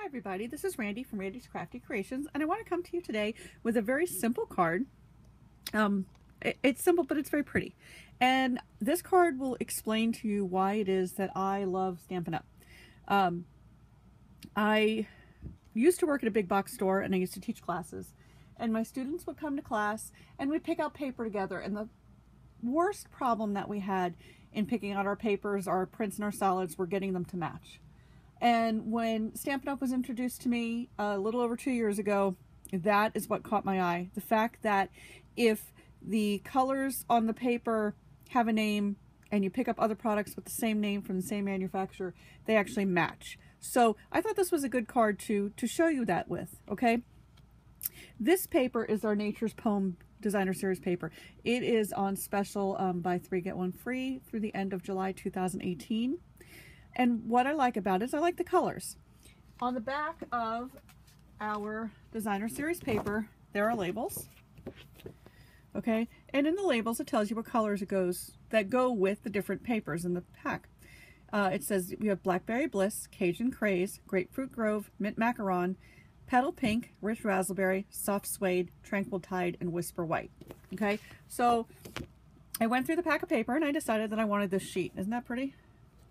everybody, this is Randy from Randy's Crafty Creations, and I want to come to you today with a very simple card. It's simple, but it's very pretty. And this card will explain to you why it is that I love Stampin' Up. I used to work at a big box store, and I used to teach classes. And my students would come to class, and we'd pick out paper together. And the worst problem that we had in picking out our papers, our prints, and our solids were getting them to match. And when Stampin' Up! Was introduced to me a little over 2 years ago, that is what caught my eye. The fact that if the colors on the paper have a name and you pick up other products with the same name from the same manufacturer, they actually match. So I thought this was a good card to show you that with, okay? This paper is our Nature's Poem Designer Series paper. It is on special buy 3 get 1 free through the end of July 2018. And what I like about it is I like the colors. On the back of our Designer Series paper, there are labels. Okay, and in the labels it tells you what colors that go with the different papers in the pack. It says we have Blackberry Bliss, Cajun Craze, Grapefruit Grove, Mint Macaron, Petal Pink, Rich Raspberry, Soft Suede, Tranquil Tide, and Whisper White. Okay, so I went through the pack of paper and I decided that I wanted this sheet. Isn't that pretty?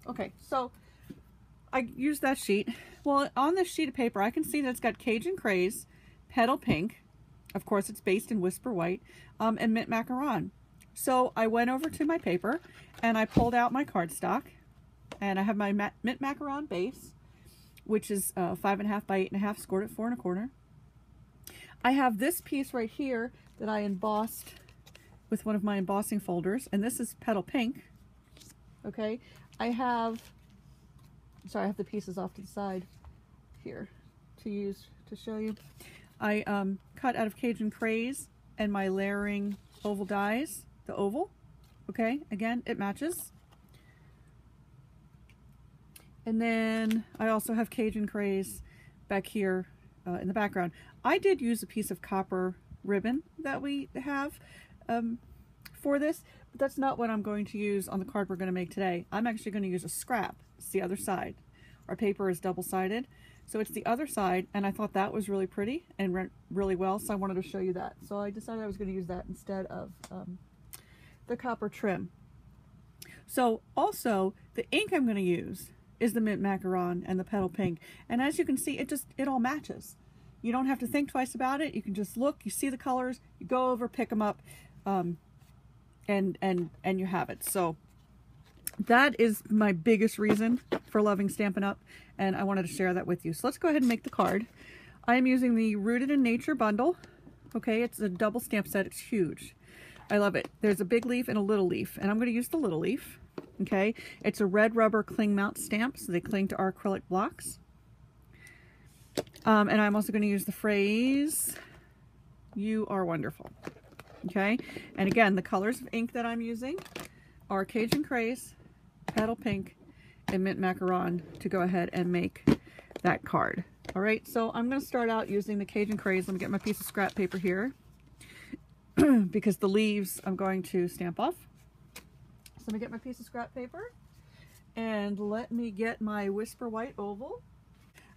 Okay, so I used that sheet. Well, on this sheet of paper, I can see that it's got Cajun Craze, Petal Pink, of course it's based in Whisper White, and Mint Macaron. So I went over to my paper and I pulled out my cardstock, and I have my Mint Macaron base, which is 5.5 by 8.5, scored at 4 1/4. I have this piece right here that I embossed with one of my embossing folders, and this is Petal Pink. Okay, I have the pieces off to the side here to use to show you. I cut out of Cajun Craze and my layering oval dies, the oval. Okay, again, it matches. And then I also have Cajun Craze back here in the background. I did use a piece of copper ribbon that we have for this, but that's not what I'm going to use on the card we're going to make today. I'm actually going to use a scrap. It's the other side. Our paper is double-sided, so it's the other side, and I thought that was really pretty and went really well, so I wanted to show you that. So I decided I was going to use that instead of the copper trim. So also, the ink I'm going to use is the Mint Macaron and the Petal Pink, and as you can see, it all matches. You don't have to think twice about it. You can just look, you see the colors, you go over, pick them up, and you have it. So that is my biggest reason for loving Stampin' Up, and I wanted to share that with you. So let's go ahead and make the card. I am using the Rooted in Nature bundle. Okay, it's a double stamp set. It's huge. I love it. There's a big leaf and a little leaf, and I'm going to use the little leaf. Okay, it's a red rubber cling mount stamp, so they cling to our acrylic blocks. And I'm also going to use the phrase, "You are wonderful." Okay, and again, the colors of ink that I'm using are Cajun Craze, Petal Pink, and Mint Macaron to go ahead and make that card. All right, so I'm going to start out using the Cajun Craze. Let me get my piece of scrap paper here because the leaves I'm going to stamp off. So let me get my piece of scrap paper and let me get my Whisper White oval.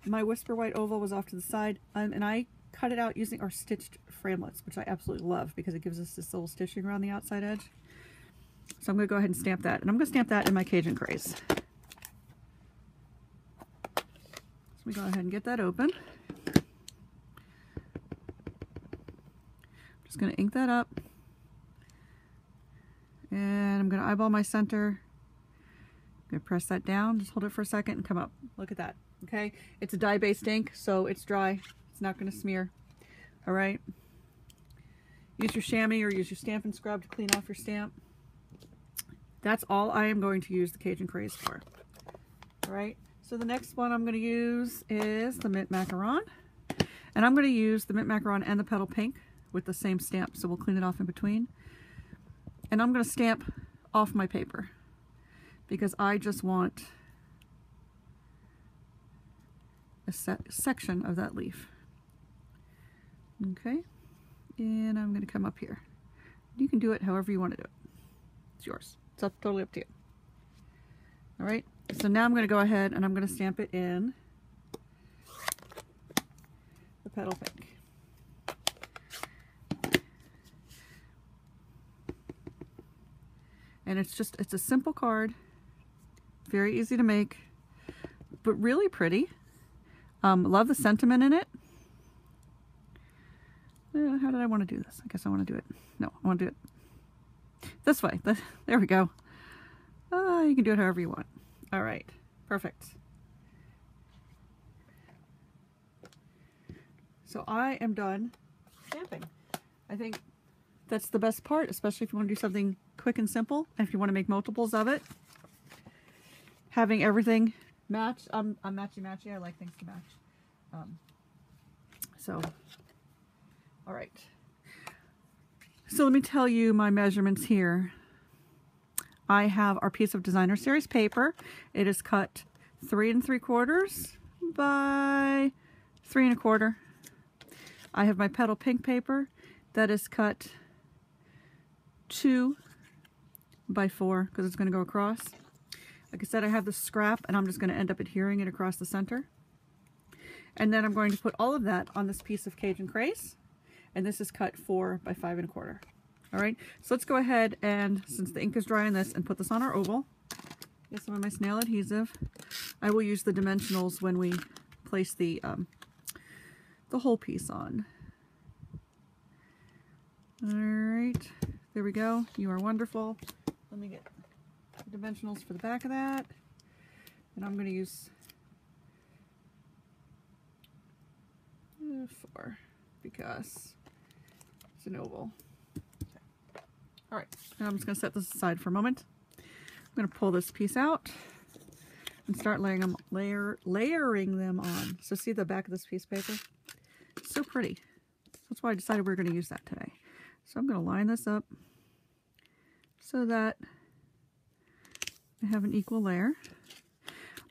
My Whisper White oval was off to the side, and I cut it out using our stitched framelits, which I absolutely love because it gives us this little stitching around the outside edge. So I'm going to go ahead and stamp that, and I'm going to stamp that in my Cajun Craze. So we go ahead and get that open. I'm just going to ink that up. And I'm going to eyeball my center. I'm going to press that down, just hold it for a second and come up. Look at that. Okay, it's a dye-based ink, so it's dry. It's not going to smear. All right. Use your chamois or use your Stampin' Scrub to clean off your stamp. That's all I am going to use the Cajun Craze for. All right. So the next one I'm going to use is the Mint Macaron. And I'm going to use the Mint Macaron and the Petal Pink with the same stamp, so we'll clean it off in between. And I'm going to stamp off my paper because I just want a section of that leaf. Okay, and I'm going to come up here. You can do it however you want to do it. It's yours. It's totally up to you. All right, so now I'm going to go ahead and I'm going to stamp it in the petal pink. And it's a simple card, very easy to make, but really pretty. Love the sentiment in it. How did I want to do this? I guess I want to do it. No, I want to do it this way. There we go. You can do it however you want. All right, perfect. So I am done stamping. I think that's the best part, especially if you want to do something quick and simple, and if you want to make multiples of it. Having everything match. I'm matchy-matchy. I like things to match. All right. So let me tell you my measurements here. I have our piece of designer series paper. It is cut 3 3/4 by 3 1/4. I have my petal pink paper that is cut 2 by 4 because it's going to go across. Like I said, I have the scrap and I'm just going to end up adhering it across the center. And then I'm going to put all of that on this piece of Cajun Craze. And this is cut 4 by 5 1/4. All right, so let's go ahead and, since the ink is dry on this, and put this on our oval. Get some of my snail adhesive. I will use the dimensionals when we place the whole piece on. All right, there we go. You are wonderful. Let me get the dimensionals for the back of that. And I'm going to use 4 because it's an oval. Okay. All right, and I'm just going to set this aside for a moment. I'm going to pull this piece out and start layering them on. So see the back of this piece of paper? It's so pretty. That's why I decided we were going to use that today. So I'm going to line this up so that I have an equal layer.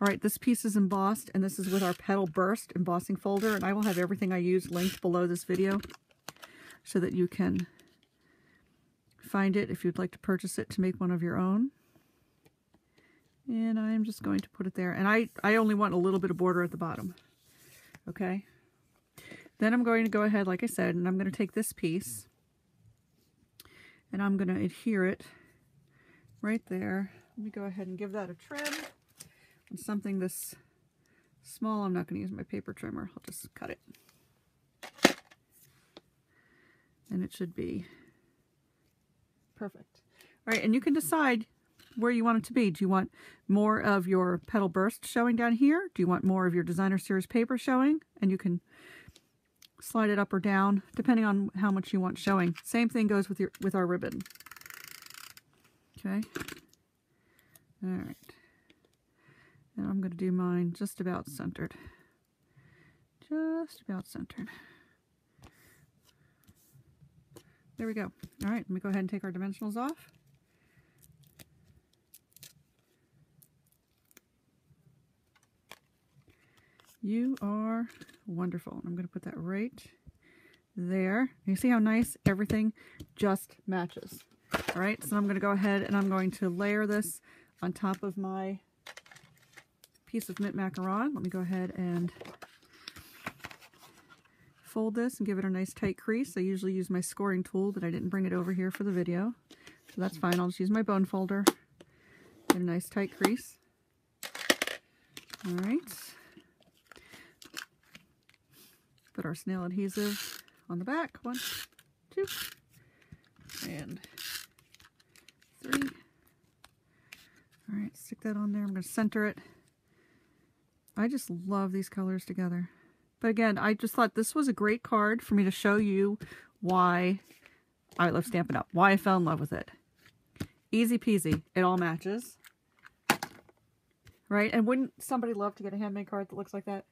All right, this piece is embossed, and this is with our Petal Burst embossing folder, and I will have everything I use linked below this video so that you can find it if you'd like to purchase it to make one of your own. And I'm just going to put it there, and I only want a little bit of border at the bottom. Okay, then I'm going to go ahead, like I said, and I'm going to take this piece and I'm going to adhere it right there. Let me go ahead and give that a trim. On something this small, I'm not going to use my paper trimmer. I'll just cut it. And it should be perfect. All right, and you can decide where you want it to be. Do you want more of your Petal Burst showing down here? Do you want more of your designer series paper showing? And you can slide it up or down depending on how much you want showing. Same thing goes with our ribbon. Okay. All right. And I'm going to do mine just about centered. Just about centered. There we go. All right, let me go ahead and take our dimensionals off. You are wonderful. I'm going to put that right there. You see how nice everything just matches. All right, so I'm going to go ahead and I'm going to layer this on top of my piece of mint macaron. Let me go ahead and fold this and give it a nice tight crease. I usually use my scoring tool, but I didn't bring it over here for the video. So that's fine. I'll just use my bone folder. Get a nice tight crease. All right. Put our snail adhesive on the back. 1, 2, and 3. All right, stick that on there. I'm going to center it. I just love these colors together. But again, I just thought this was a great card for me to show you why I love Stampin' Up, why I fell in love with it. Easy peasy. It all matches. Right? And wouldn't somebody love to get a handmade card that looks like that?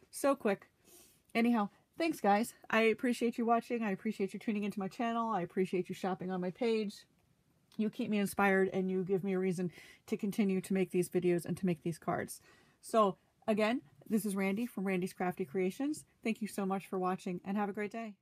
So quick. Anyhow, thanks guys. I appreciate you watching. I appreciate you tuning into my channel. I appreciate you shopping on my page. You keep me inspired and you give me a reason to continue to make these videos and to make these cards. So again, this is Randy from Randy's Crafty Creations. Thank you so much for watching and have a great day.